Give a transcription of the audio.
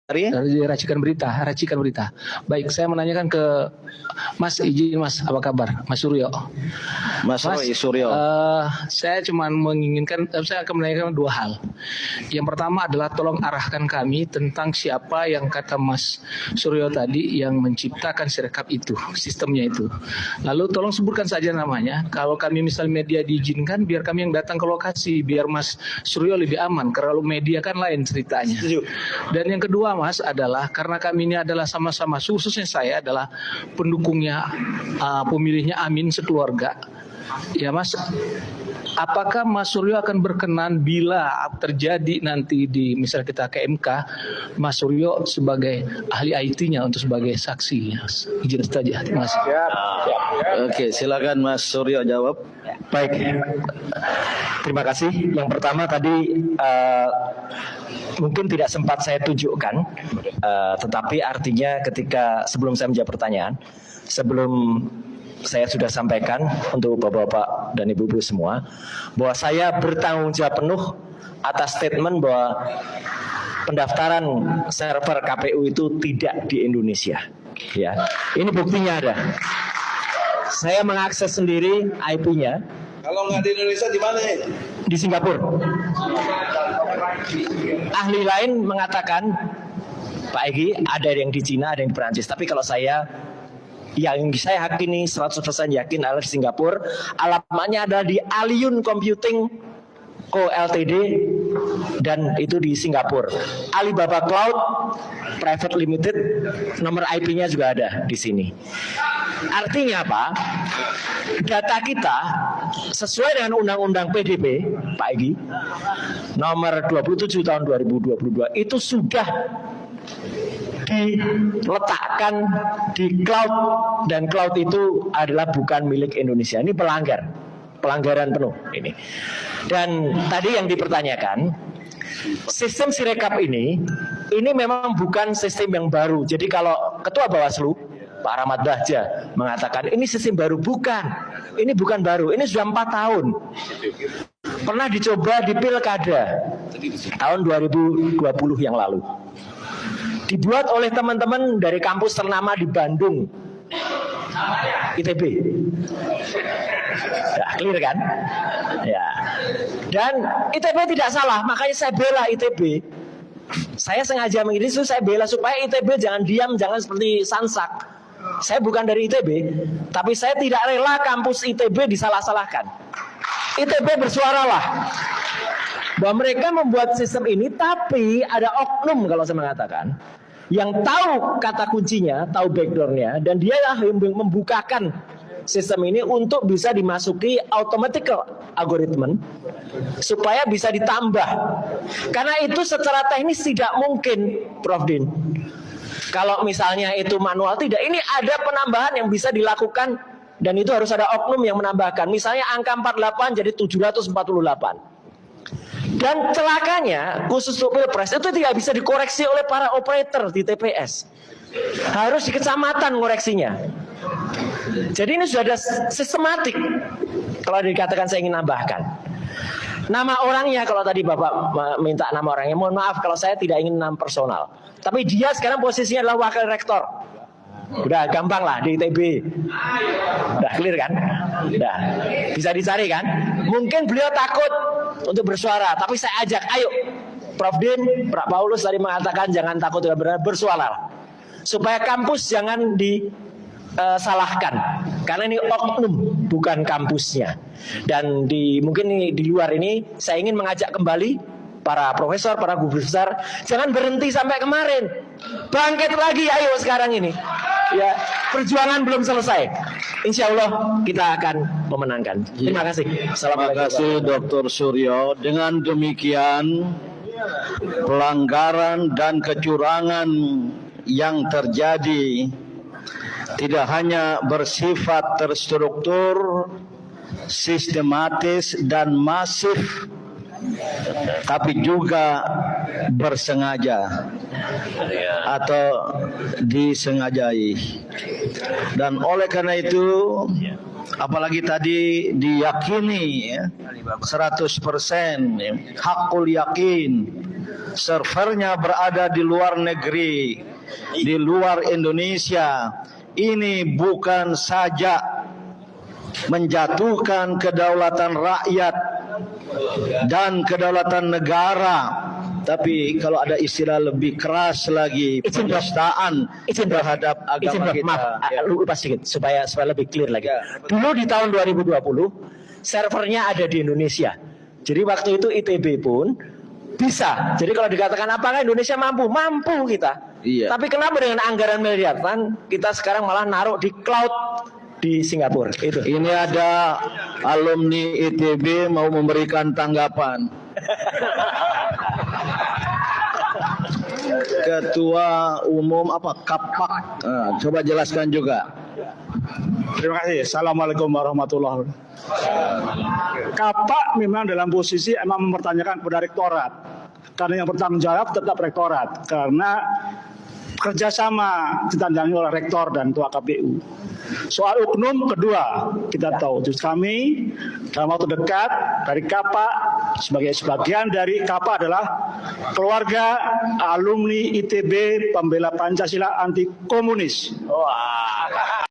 Dari Racikan Berita. Baik, saya menanyakan ke Mas, izin Mas, apa kabar? Mas Suryo. Mas Suryo. Saya cuma menginginkan, saya akan menanyakan dua hal. Yang pertama adalah tolong arahkan kami tentang siapa yang kata Mas Suryo tadi yang menciptakan Sirekap itu, sistemnya itu. Lalu tolong sebutkan saja namanya. Kalau kami misal media diizinkan, biar kami yang datang ke lokasi, biar Mas Suryo lebih aman. Kalau media kan lain ceritanya. Dan yang kedua Mas adalah karena kami ini adalah sama-sama, khususnya saya adalah pendukungnya, pemilihnya Amin sekeluarga. Ya Mas, apakah Mas Suryo akan berkenan bila terjadi nanti di misalnya kita ke MK, Mas Suryo sebagai ahli IT-nya untuk sebagai saksi? Mas. Izin saja, terima kasih. Oke, silakan Mas Suryo jawab. Baik, terima kasih. Yang pertama tadi mungkin tidak sempat saya tunjukkan, tetapi artinya ketika sebelum saya menjawab pertanyaan, sebelum saya sudah sampaikan untuk bapak-bapak dan ibu-ibu semua, bahwa saya bertanggung jawab penuh atas statement bahwa pendaftaran server KPU itu tidak di Indonesia. Ya, ini buktinya ada. Saya mengakses sendiri IP-nya. Kalau nggak di Indonesia di mana? Di Singapura. Ahli lain mengatakan, Pak Egy, ada yang di Cina, ada yang di Perancis. Tapi kalau saya, yang saya yakini 100% yakin adalah di Singapura. Alamatnya adalah di Aliyun Computing Co Ltd dan itu di Singapura. Alibaba Cloud Private Limited, nomor IP-nya juga ada di sini. Artinya apa? Data kita sesuai dengan Undang-Undang PDB, Pak Egy, nomor 27 tahun 2022 itu sudah diletakkan di cloud, dan cloud itu adalah bukan milik Indonesia. Ini pelanggaran penuh ini. Dan tadi yang dipertanyakan, sistem Sirekap ini memang bukan sistem yang baru. Jadi kalau Ketua Bawaslu Pak Rahmat Bahja mengatakan ini sistem baru, bukan. Ini bukan baru, ini sudah 4 tahun. Pernah dicoba di Pilkada tahun 2020 yang lalu. Dibuat oleh teman-teman dari kampus ternama di Bandung, ITB. Ya, clear kan? Ya. Dan ITB tidak salah, makanya saya bela ITB. Saya sengaja begini, saya bela supaya ITB jangan diam, jangan seperti Sansak. Saya bukan dari ITB, tapi saya tidak rela kampus ITB disalah-salahkan. ITB bersuaralah bahwa mereka membuat sistem ini, tapi ada oknum kalau saya mengatakan yang tahu kata kuncinya, tahu backdoornya, dan dia yang membukakan sistem ini untuk bisa dimasuki automatical algoritma supaya bisa ditambah. Karena itu secara teknis tidak mungkin, Prof Din. Kalau misalnya itu manual, tidak. Ini ada penambahan yang bisa dilakukan, dan itu harus ada oknum yang menambahkan. Misalnya angka 48 jadi 748. Dan celakanya, khusus untuk Pilpres, itu tidak bisa dikoreksi oleh para operator di TPS. Harus di kecamatan koreksinya. Jadi ini sudah ada sistematik. Kalau dikatakan saya ingin nambahkan nama orangnya, kalau tadi Bapak minta nama orangnya, mohon maaf kalau saya tidak ingin nama personal. Tapi dia sekarang posisinya adalah wakil rektor. Udah gampang lah di ITB. Udah clear kan? Udah bisa dicari kan? Mungkin beliau takut untuk bersuara, tapi saya ajak, ayo Prof Din, Pak Paulus tadi mengatakan jangan takut tidak benar, bersuara supaya kampus jangan disalahkan, karena ini oknum bukan kampusnya. Dan mungkin di luar ini saya ingin mengajak kembali para profesor, para guru besar, jangan berhenti sampai kemarin, bangkit lagi, ayo sekarang ini. Ya, perjuangan belum selesai. Insya Allah kita akan memenangkan. Terima kasih. Terima kasih Dr. Suryo. Dengan demikian pelanggaran dan kecurangan yang terjadi tidak hanya bersifat terstruktur, sistematis dan masif, tapi juga bersengaja atau disengajai. Dan oleh karena itu, apalagi tadi diyakini 100%, hakul yakin servernya berada di luar negeri, di luar Indonesia, ini bukan saja menjatuhkan kedaulatan rakyat dan kedaulatan negara, tapi kalau ada istilah lebih keras lagi, penistaan terhadap agama kita. Maaf, lupa sedikit supaya lebih clear lagi. Dulu di tahun 2020 servernya ada di Indonesia. Jadi waktu itu ITB pun bisa. Jadi kalau dikatakan apakah Indonesia mampu? Mampu kita. Iya. Tapi kenapa dengan anggaran miliaran kita sekarang malah naruh di cloud di Singapura? Itu. Ini ada alumni ITB mau memberikan tanggapan. Ketua Umum Kapak, coba jelaskan juga. Terima kasih. Assalamualaikum warahmatullahi wabarakatuh. Kapak memang dalam posisi emang mempertanyakan kepada rektorat. Karena yang bertanggung jawab tetap rektorat. Karena kerjasama ditandani oleh rektor dan ketua KPU. Soal oknum kedua, kita tahu. Just kami dalam waktu dekat dari Kapak, sebagai sebagian dari Kapak adalah keluarga alumni ITB pembela Pancasila anti komunis.